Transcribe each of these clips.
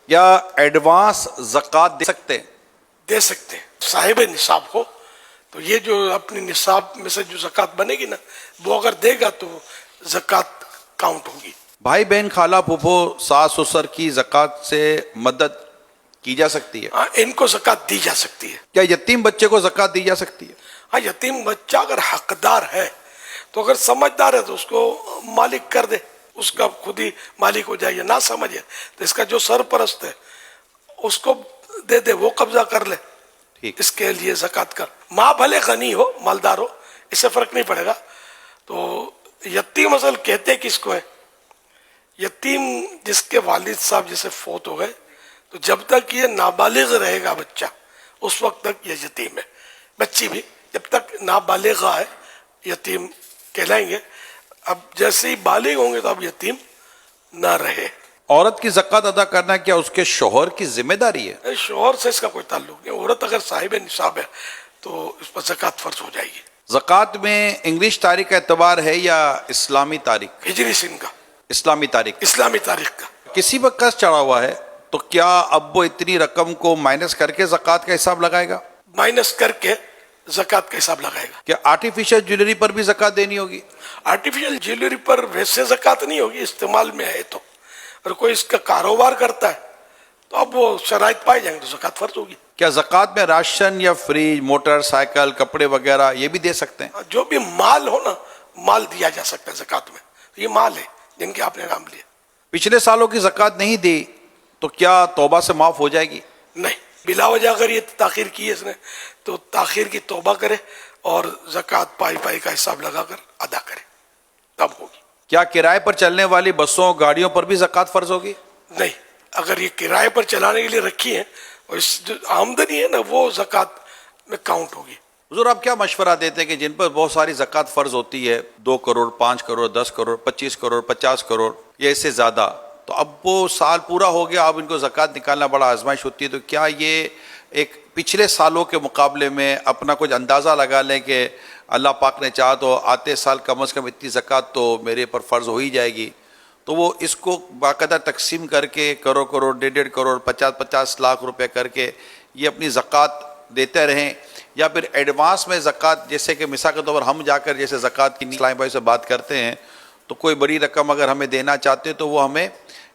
کیا ایڈوانس زکوٰۃ دے سکتے ہیں؟ دے سکتے ہیں صاحب نصاب ہو تو یہ جو اپنی نصاب میں سے جو زکوٰۃ بنے گی نا وہ اگر دے گا تو زکوٰۃ کاؤنٹ ہوگی. بھائی بہن خالہ پھوپھو ساس سسر کی زکوٰۃ سے مدد کی جا سکتی ہے؟ ہاں ان کو زکوٰۃ دی جا سکتی ہے. کیا یتیم بچے کو زکوٰۃ دی جا سکتی ہے؟ ہاں یتیم بچہ اگر حقدار ہے تو اگر سمجھدار ہے تو اس کو مالک کر دے, اس کا خود ہی مالک ہو جائے. نہ سمجھے تو اس کا جو سرپرست ہے اس کو دے دے, وہ قبضہ کر لے. ٹھیک. اس کے لیے زکوٰۃ کر. ماں بھلے غنی ہو مالدار ہو اس سے فرق نہیں پڑے گا. تو یتیم اصل کہتے کس کو ہے؟ یتیم جس کے والد صاحب جیسے فوت ہو گئے تو جب تک یہ نابالغ رہے گا بچہ اس وقت تک یہ یتیم ہے. بچی بھی جب تک نابالغہ ہے یتیم کہلائیں گے. اب جیسے ہی بالغ ہوں گے تو اب یتیم نہ رہے. عورت کی زکوٰۃ ادا کرنا کیا اس کے شوہر کی ذمہ داری ہے؟ شوہر سے اس کا کوئی تعلق نہیں. عورت اگر صاحب نصاب ہے تو اس پر زکوٰۃ فرض ہو جائے گی. زکوٰۃ میں انگلش تاریخ کا اعتبار ہے یا اسلامی تاریخ؟ ہجری سن کا, اسلامی تاریخ. اسلامی تاریخ کا. کسی پر قرض چڑھا ہوا ہے تو کیا اب وہ اتنی رقم کو مائنس کر کے زکوٰۃ کا حساب لگائے گا؟ مائنس کر کے زکوٰۃ کا حساب لگائے گا. کیا آرٹیفیشل جویلری پر بھی زکوٰۃ دینی ہوگی؟ آرٹیفیشل جیولری پر ویسے زکوٰۃ نہیں ہوگی, استعمال میں ہے تو. اگر کوئی اس کا کاروبار کرتا ہے تو اب وہ شرائط پائے جائیں گے تو زکوٰۃ فرض ہوگی. کیا زکوٰۃ میں راشن یا فریج, موٹر سائیکل, کپڑے وغیرہ یہ بھی دے سکتے ہیں؟ جو بھی مال ہو نا مال دیا جا سکتا ہے زکوٰۃ میں. یہ مال ہے جن کے آپ نے نام لیا. پچھلے سالوں کی زکوٰۃ نہیں دی تو کیا توبہ سے معاف ہو جائے گی؟ نہیں, بلا وجہ اگر یہ تاخیر کی ہے اس نے تو تاخیر کی توبہ کرے اور زکوٰۃ پائی پائی کا حساب لگا کر ادا کرے تب ہوگی. کیا کرائے پر چلنے والی بسوں گاڑیوں پر بھی زکوٰۃ فرض ہوگی؟ نہیں, اگر یہ کرائے پر چلانے کے لیے رکھی ہیں اور اس جو آمدنی ہے نا وہ زکوٰۃ میں کاؤنٹ ہوگی. حضور آپ کیا مشورہ دیتے ہیں کہ جن پر بہت ساری زکوٰۃ فرض ہوتی ہے 2 کروڑ 5 کروڑ 10 کروڑ 25 کروڑ 50 کروڑ یا اس سے زیادہ, تو اب وہ سال پورا ہو گیا اب ان کو زکوٰۃ نکالنا بڑا آزمائش ہوتی ہے, تو کیا یہ ایک پچھلے سالوں کے مقابلے میں اپنا کچھ اندازہ لگا لیں کہ اللہ پاک نے چاہا تو آتے سال کم از کم اتنی زکوٰۃ تو میرے پر فرض ہو ہی جائے گی, تو وہ اس کو باقاعدہ تقسیم کر کے کروڑ 1.5 کروڑ 50 لاکھ روپے کر کے یہ اپنی زکوٰۃ دیتے رہیں, یا پھر ایڈوانس میں زکوٰۃ, جیسے کہ مثال کے طور پر ہم جا کر جیسے زکوٰۃ کی اسلامی بھائی سے بات کرتے ہیں تو کوئی بڑی رقم اگر ہمیں دینا چاہتے ہیں تو وہ ہمیں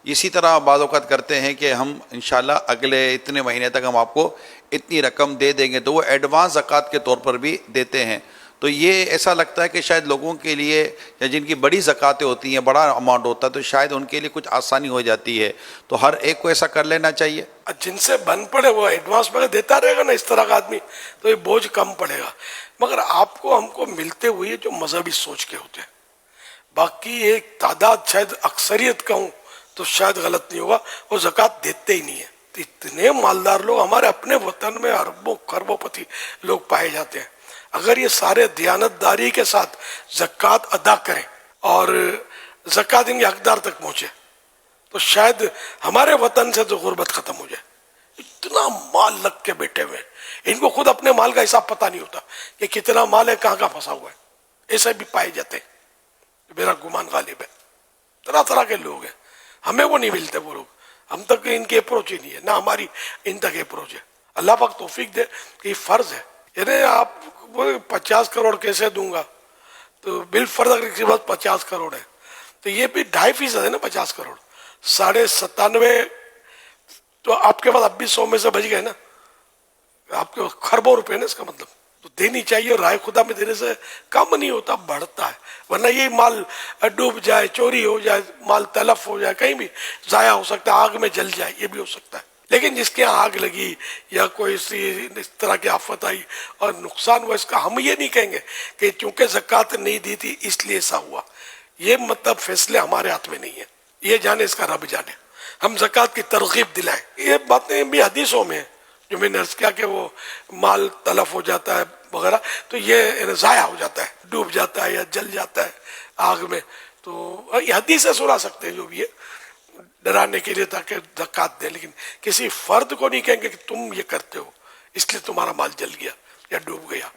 اسی طرح بعض اوقات کرتے ہیں کہ ہم انشاءاللہ اگلے اتنے مہینے تک ہم آپ کو اتنی رقم دے دیں گے, تو وہ ایڈوانس زکوٰۃ کے طور پر بھی دیتے ہیں. تو یہ ایسا لگتا ہے کہ شاید لوگوں کے لیے یا جن کی بڑی زکوٰۃیں ہوتی ہیں, بڑا اماؤنٹ ہوتا ہے, تو شاید ان کے لیے کچھ آسانی ہو جاتی ہے, تو ہر ایک کو ایسا کر لینا چاہیے. جن سے بن پڑے وہ ایڈوانس میں دیتا رہے گا نا اس طرح کا آدمی تو یہ بوجھ کم پڑے گا. مگر آپ کو ہم کو ملتے ہوئے جو مذہبی سوچ کے ہوتے ہیں, باقی ایک تعداد شاید اکثریت کہوں تو شاید غلط نہیں ہوگا, وہ زکوٰۃ دیتے ہی نہیں ہے. اتنے مالدار لوگ ہمارے اپنے وطن میں اربوں خربوں پتی لوگ پائے جاتے ہیں. اگر یہ سارے دیانتداری کے ساتھ زکوٰۃ ادا کریں اور زکوٰۃ ان کے حقدار تک پہنچے تو شاید ہمارے وطن سے تو غربت ختم ہو جائے. اتنا مال لگ کے بیٹھے ہوئے ان کو خود اپنے مال کا حساب پتہ نہیں ہوتا کہ کتنا مال ہے, کہاں کہاں پھنسا ہوا ہے. ایسے بھی پائے جاتے ہیں, میرا گمان غالب ہے. طرح طرح کے لوگ ہیں, ہمیں وہ نہیں ملتے وہ لوگ, ہم تک ان کی اپروچ ہی نہیں ہے, نہ ہماری ان تک اپروچ ہے. اللہ پاک توفیق دے کہ یہ فرض ہے. یعنی آپ 50 کروڑ کیسے دوں گا, تو بالفرض اگر کسی پاس 50 کروڑ ہے تو یہ بھی 2.5% ہے نا. 50 کروڑ 97.5 تو آپ کے پاس اب بھی 100 میں سے بچ گئے نا, آپ کے خربوں روپے نا, اس کا مطلب تو دینی چاہیے. اور رائے خدا میں دینے سے کم نہیں ہوتا, بڑھتا ہے. ورنہ یہ مال ڈوب جائے, چوری ہو جائے, مال تلف ہو جائے, کہیں بھی ضائع ہو سکتا ہے, آگ میں جل جائے, یہ بھی ہو سکتا ہے. لیکن جس کے یہاں آگ لگی یا کوئی اس طرح کی آفت آئی اور نقصان ہوا, اس کا ہم یہ نہیں کہیں گے کہ چونکہ زکوٰۃ نہیں دی تھی اس لیے ایسا ہوا. یہ مطلب فیصلے ہمارے ہاتھ میں نہیں ہے, یہ جانے اس کا رب جانے. ہم زکوٰۃ کی ترغیب دلائیں. یہ باتیں بھی حدیثوں میں ہیں جو میں نے عرض کیا کہ وہ مال تلف ہو جاتا ہے وغیرہ, تو یہ ضائع ہو جاتا ہے, ڈوب جاتا ہے یا جل جاتا ہے آگ میں. تو یہ حدیثیں سنا سکتے ہیں جو بھی ہے ڈرانے کے لیے تاکہ زکوٰۃ دیں, لیکن کسی فرد کو نہیں کہیں گے کہ تم یہ کرتے ہو اس لیے تمہارا مال جل گیا یا ڈوب گیا.